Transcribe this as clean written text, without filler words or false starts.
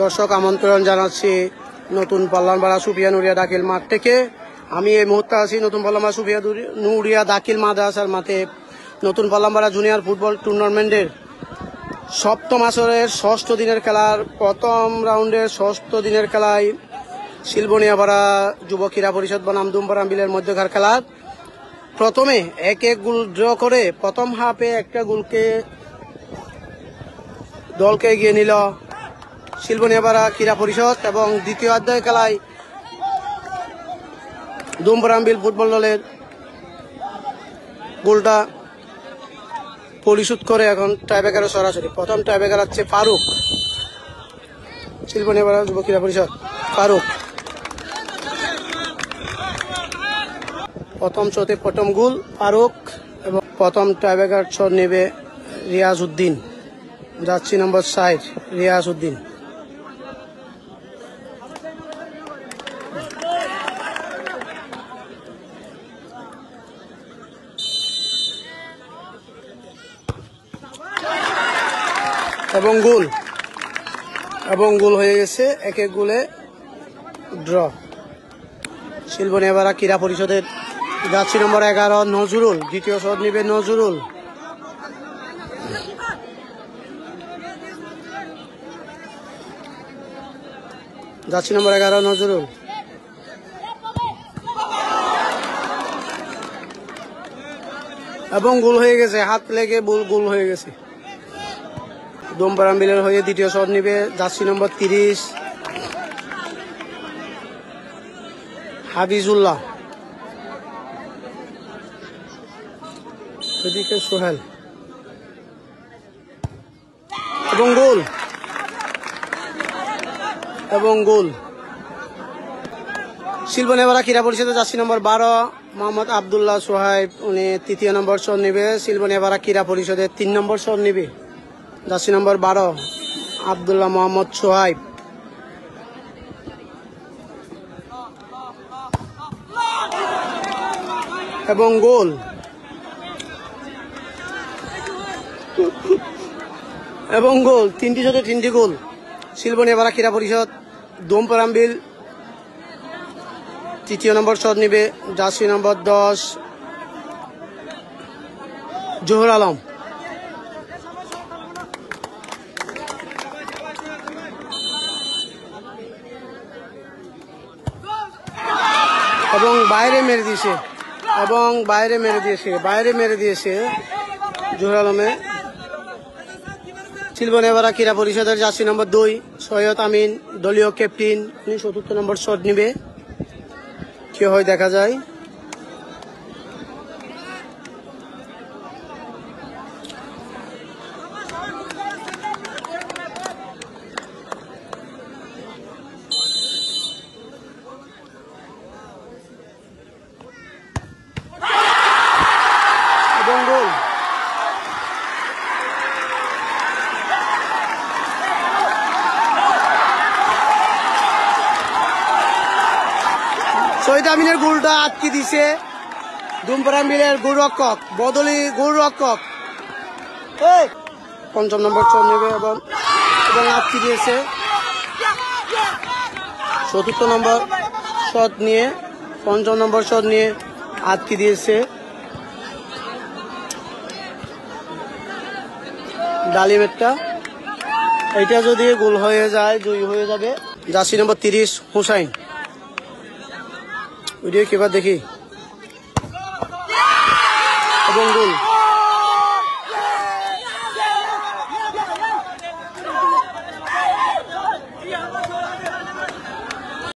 দর্শক আমন্ত্রণ জানাচ্ছি নতুন পাল্লানপাড়া সুফিয়া নুরিয়া দাখিল মাঠ থেকে। আমি এই মুহূর্তে আছি নতুন পাল্লানপাড়া সুফিয়া নুরিয়া দাখিল মাদ্রাসার মাঠে। নতুন পাল্লানপাড়া জুনিয়র ফুটবল টুর্নামেন্টের সপ্তম আসরের ষষ্ঠ দিনের খেলার প্রথম রাউন্ডের ষষ্ঠ দিনের খেলায় শিলবনিয়াপাড়া যুব ক্রীড়া পরিষদ বনাম দুমপাড়া বিলের মধ্যকার খেলার প্রথমে 1-1 গোল ড্র করে প্রথম হাফে একটা গোলকে দলকে এগিয়ে নিল শিলবনিয়াপাড়া ক্রীড়া পরিষদ এবং দ্বিতীয় অধ্যায় খেলায় দুমপাড়া বিল ফুটবল দলের গোলটা পরিশোধ করে এখন টাইব্রেকারে সরাসরি প্রথম টাইব্রেকার হচ্ছে ফারুক, শিলবনিয়াপাড়া যুব ক্রীড়া পরিষদ ফারুক প্রথম শোতে প্রথম গোল ফারুক এবং প্রথম টাইব্রেকার শট নেবে রিয়াজ উদ্দিন, যাচ্ছি নম্বর 60 রিয়াজ উদ্দিন। এবং গোল হয়ে গেছে 1-1 গোলে ড্র। শিলবনিয়াপাড়া ক্রীড়া পরিষদের যাচ্ছি নম্বর 11 নজরুল, দ্বিতীয় শট নিবে নজরুল। যাচ্ছি নম্বর 11 নজরুল এবং গোল হয়ে গেছে, হাত লেগে গোল হয়ে গেছে। দুমপাড়া বিলের হয়ে দ্বিতীয় শট নিবে যাচ্ছি নম্বর 30 হাবিজুল্লাহ, এদিকে সোহেল এবং গোল। শিলবনিয়াপাড়া ক্রীড়া পরিষদের যাচ্ছি নম্বর 12 মোহাম্মদ আবদুল্লাহ সোহাইব, উনি তৃতীয় নম্বর শট নিবে। শিলবনিয়াপাড়া ক্রীড়া পরিষদের 3 নম্বর শট নিবে যাচ্ছি নম্বর 12 আবদুল্লাহ মোহাম্মদ সোহাইব এবং গোল। তিনটি শটে 3টি গোল। শিলবনিয়াপাড়া ক্রীড়া পরিষদ দুমপাড়া বিল তৃতীয় নম্বর শট নিবে জার্সি নম্বর 10 জহুর আলম এবং বাইরে মেরে দিয়েছে জহুর আলমে। শিলবনিয়াপাড়া ক্রীড়া পরিষদের জার্সি নম্বর 2 সৈয়দ আমিন, দলীয় ক্যাপ্টেন, উনি 74 নম্বর শট নিবে, কি হয় দেখা যায়। এবং গোল। শহীদ আমিনের গোলটা আটকে দিছে দুমপাড়া বিলের গোলরক্ষক বদলি গোলরক্ষক, পঞ্চম নম্বর শট নেবে এবং আটকে দিয়েছে। 74 নম্বর শট নিয়ে পঞ্চম নম্বর শট নিয়ে আটকে দিয়েছে ডালিমেরটা। এটা যদি গোল হয়ে যায় 2 হয়ে যাবে। জার্সি নম্বর 30 হুসাইন, ভিডিও কিবার দেখি এবং গোল।